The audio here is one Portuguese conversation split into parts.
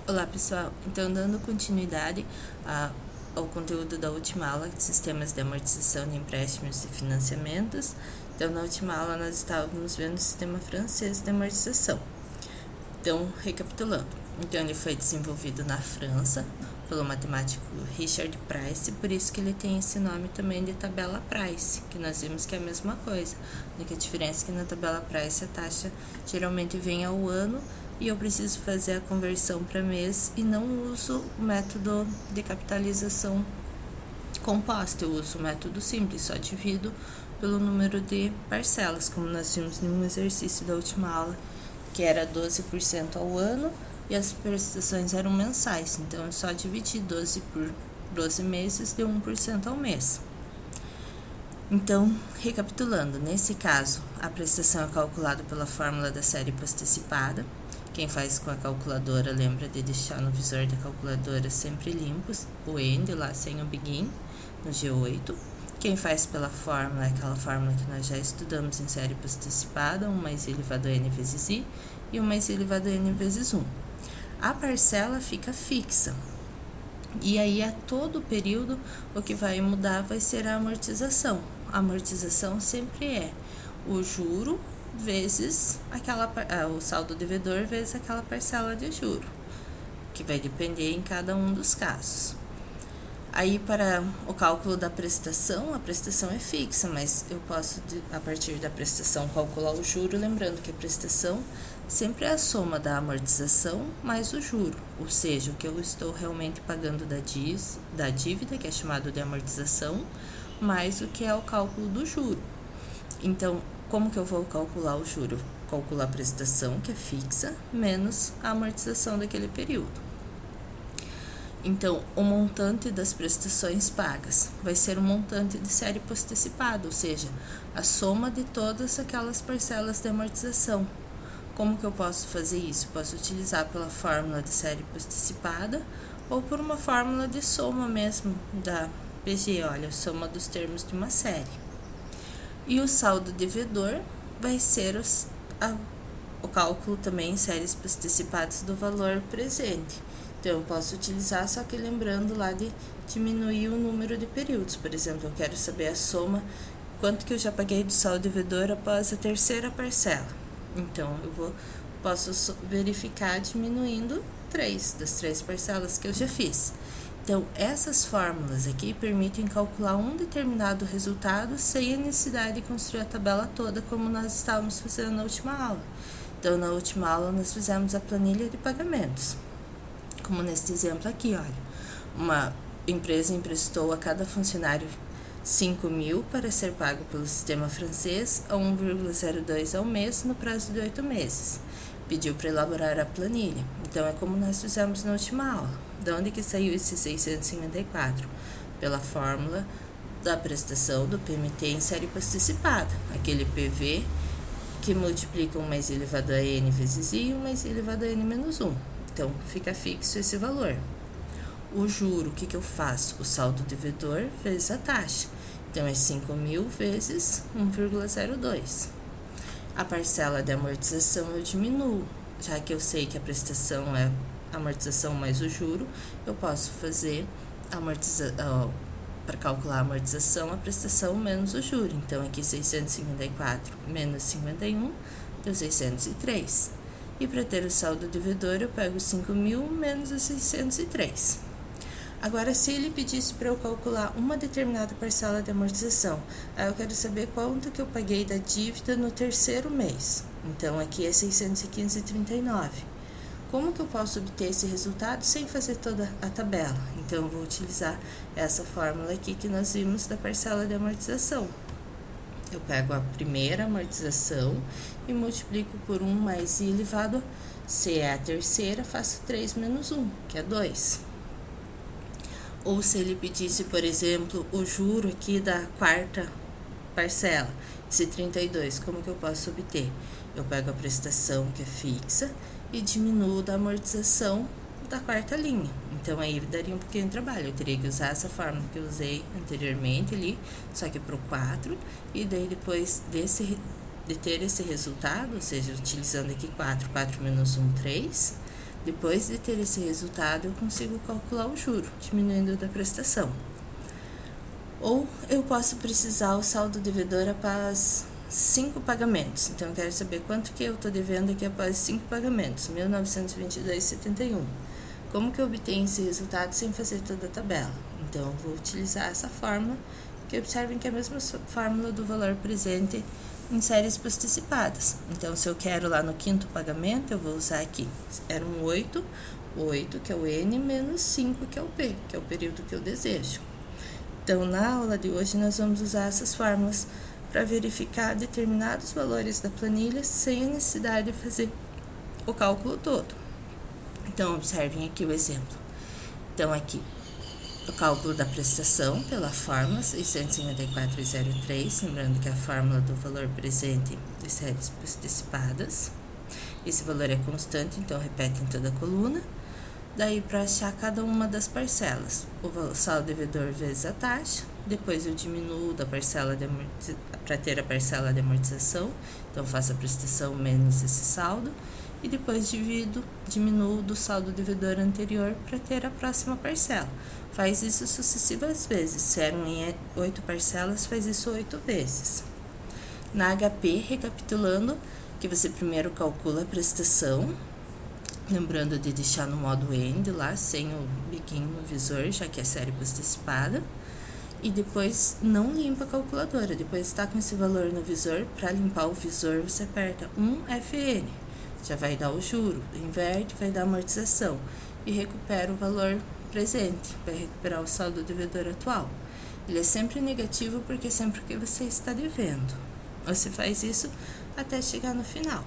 Olá pessoal, então dando continuidade ao conteúdo da última aula de sistemas de amortização de empréstimos e financiamentos. Então na última aula nós estávamos vendo o sistema francês de amortização. Então recapitulando, então ele foi desenvolvido na França pelo matemático Richard Price, por isso que ele tem esse nome também de tabela Price, que nós vimos que é a mesma coisa. A única diferença é que na tabela Price a taxa geralmente vem ao ano e eu preciso fazer a conversão para mês e não uso o método de capitalização composta, eu uso o método simples, só divido pelo número de parcelas, como nós vimos no exercício da última aula, que era 12% ao ano e as prestações eram mensais, então é só dividir 12 por 12 meses de 1% ao mês. Então, recapitulando, nesse caso, a prestação é calculada pela fórmula da série postecipada. Quem faz com a calculadora lembra de deixar no visor da calculadora sempre limpos, o end lá sem o begin, no G8. Quem faz pela fórmula é aquela fórmula que nós já estudamos em série postecipada, 1 mais i elevado a n vezes i e 1 mais i elevado a n vezes 1. A parcela fica fixa. E aí, a todo período, o que vai mudar vai ser a amortização. A amortização sempre é o juro vezes o saldo devedor vezes aquela parcela de juro, que vai depender em cada um dos casos. Aí, para o cálculo da prestação, a prestação é fixa, mas eu posso, a partir da prestação, calcular o juro, lembrando que a prestação sempre é a soma da amortização mais o juro, ou seja, o que eu estou realmente pagando da dívida, que é chamado de amortização, mais o que é o cálculo do juro. Então, como que eu vou calcular o juro? Calculo a prestação, que é fixa, menos a amortização daquele período. Então, o montante das prestações pagas vai ser o montante de série postecipada, ou seja, a soma de todas aquelas parcelas de amortização. Como que eu posso fazer isso? Posso utilizar pela fórmula de série postecipada ou por uma fórmula de soma mesmo da PG, olha, soma dos termos de uma série. E o saldo devedor vai ser o cálculo também em séries postecipadas do valor presente. Então, eu posso utilizar, só que lembrando lá de diminuir o número de períodos. Por exemplo, eu quero saber a soma, quanto que eu já paguei do saldo devedor após a terceira parcela. Então, posso verificar diminuindo 3 das 3 parcelas que eu já fiz. Então, essas fórmulas aqui permitem calcular um determinado resultado sem a necessidade de construir a tabela toda, como nós estávamos fazendo na última aula. Então, na última aula, nós fizemos a planilha de pagamentos. Como neste exemplo aqui, olha, uma empresa emprestou a cada funcionário 5.000 para ser pago pelo sistema francês a 1,02 ao mês no prazo de 8 meses. Pediu para elaborar a planilha. Então, é como nós fizemos na última aula. De onde que saiu esse 654? Pela fórmula da prestação do PMT em série postecipada. Aquele PV que multiplica 1 mais i elevado a n vezes i e 1 mais i elevado a n menos 1. Então, fica fixo esse valor. O juro, o que eu faço? O saldo devedor vezes a taxa. Então, é 5.000 vezes 1,02. A parcela de amortização eu diminuo. Já que eu sei que a prestação é amortização mais o juro, eu posso fazer para calcular a amortização, a prestação menos o juro. Então, aqui 654 menos 51 deu 603. E para ter o saldo devedor, eu pego 5.000 menos os 603. Agora, se ele pedisse para eu calcular uma determinada parcela de amortização, aí eu quero saber quanto que eu paguei da dívida no terceiro mês. Então, aqui é 615,39. Como que eu posso obter esse resultado sem fazer toda a tabela? Então, eu vou utilizar essa fórmula aqui que nós vimos da parcela de amortização. Eu pego a primeira amortização e multiplico por 1 mais i elevado. Se é a terceira, faço 3 menos 1, que é 2. Ou se ele pedisse, por exemplo, o juro aqui da quarta parcela, esse 32, como que eu posso obter? Eu pego a prestação, que é fixa, e diminuo da amortização da quarta linha. Então, aí daria um pouquinho de trabalho. Eu teria que usar essa fórmula que eu usei anteriormente ali, só que para o 4, e daí depois de ter esse resultado, ou seja, utilizando aqui 4 menos 1, 3, Depois de ter esse resultado, eu consigo calcular o juro, diminuindo da prestação. Ou eu posso precisar o saldo devedor após 5 pagamentos. Então, eu quero saber quanto que eu estou devendo aqui após 5 pagamentos, R$ 1.922,71. Como que eu obtenho esse resultado sem fazer toda a tabela? Então, eu vou utilizar essa fórmula, que observem que é a mesma fórmula do valor presente em séries posticipadas. Então, se eu quero lá no 5º pagamento, eu vou usar aqui, era um 8, que é o N, menos 5, que é o P, que é o período que eu desejo. Então, na aula de hoje, nós vamos usar essas fórmulas para verificar determinados valores da planilha sem a necessidade de fazer o cálculo todo. Então, observem aqui o exemplo. Então, aqui, o cálculo da prestação pela fórmula 654,03, lembrando que é a fórmula do valor presente de séries posticipadas. Esse valor é constante, então repete em toda a coluna. Daí, para achar cada uma das parcelas, o saldo devedor vezes a taxa, depois eu diminuo da parcela para ter a parcela de amortização, então faço a prestação menos esse saldo, e depois diminuo do saldo devedor anterior para ter a próxima parcela. Faz isso sucessivas vezes, se eram em 8 parcelas, faz isso 8 vezes. Na HP, recapitulando, que você primeiro calcula a prestação, lembrando de deixar no modo END lá, sem o biquinho no visor, já que é série posticipada. E depois não limpa a calculadora, depois está com esse valor no visor, para limpar o visor você aperta 1FN, já vai dar o juro, inverte, vai dar a amortização e recupera o valor presente, vai recuperar o saldo devedor atual. Ele é sempre negativo porque sempre que você está devendo. Você faz isso até chegar no final.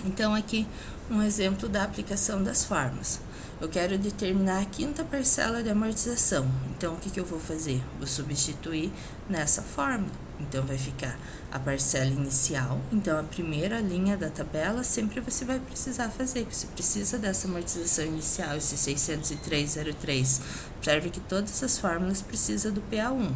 Então, aqui um exemplo da aplicação das fórmulas. Eu quero determinar a 5ª parcela de amortização. Então, o que eu vou fazer? Vou substituir nessa fórmula. Então, vai ficar a parcela inicial. Então, a primeira linha da tabela sempre você vai precisar fazer. Você precisa dessa amortização inicial, esse 603,03. Observe que todas as fórmulas precisam do PA1.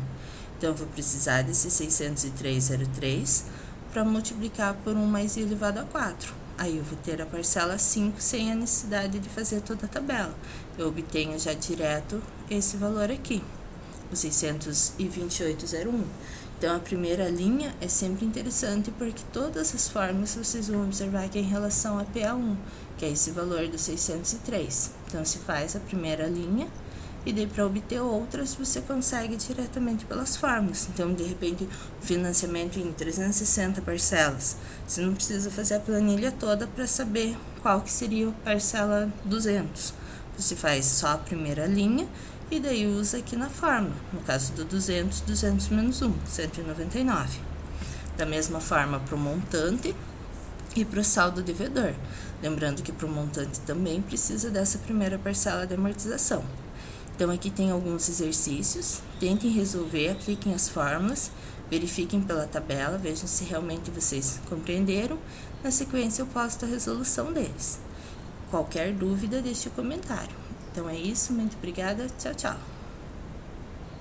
Então, eu vou precisar desse 603,03 para multiplicar por 1 mais i elevado a 4. Aí eu vou ter a parcela 5 sem a necessidade de fazer toda a tabela. Eu obtenho já direto esse valor aqui, o 628,01. Então, a primeira linha é sempre interessante porque todas as fórmulas vocês vão observar que é em relação a PA1, que é esse valor do 603. Então, se faz a primeira linha e daí para obter outras você consegue diretamente pelas fórmulas. Então, de repente, o financiamento em 360 parcelas, você não precisa fazer a planilha toda para saber qual que seria a parcela 200. Você faz só a primeira linha e daí usa aqui na fórmula. No caso do 200, 200 menos 1, 199. Da mesma forma para o montante e para o saldo devedor. Lembrando que para o montante também precisa dessa primeira parcela de amortização. Então, aqui tem alguns exercícios, tentem resolver, apliquem as fórmulas, verifiquem pela tabela, vejam se realmente vocês compreenderam. Na sequência, eu posto a resolução deles. Qualquer dúvida, deixe o comentário. Então, é isso, muito obrigada, tchau, tchau.